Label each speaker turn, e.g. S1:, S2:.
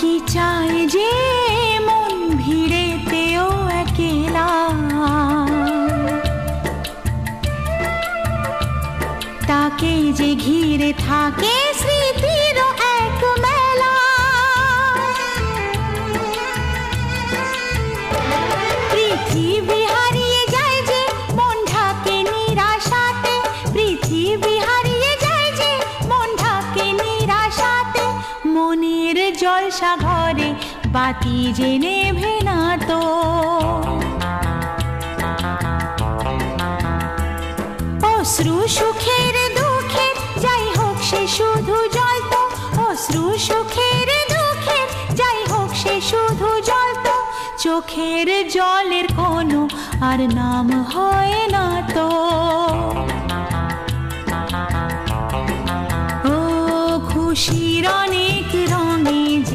S1: কি চায় যে মন ভিড়েতেও একেলা, তাকে যে ঘিরে থাকে স্মৃতির এক মেলা। পৃথিবী হারিয়ে যায় যে মন ঢাকে নিরাশাতে, পৃথিবী হারিয়ে যায় যে মন ঢাকে নিরাশাতে। মনের জলসা ঘরে বাতি যে নেভে না তো, অশ্রু সুখের দুঃখের যাই হোক সে শুধু জ্বলতো, অশ্রু সুখের দুঃখের যাই হোক সে শুধু জ্বলতো। চোখের জলের কোনো আর নাম হয় না তো। ও খুশির অনেক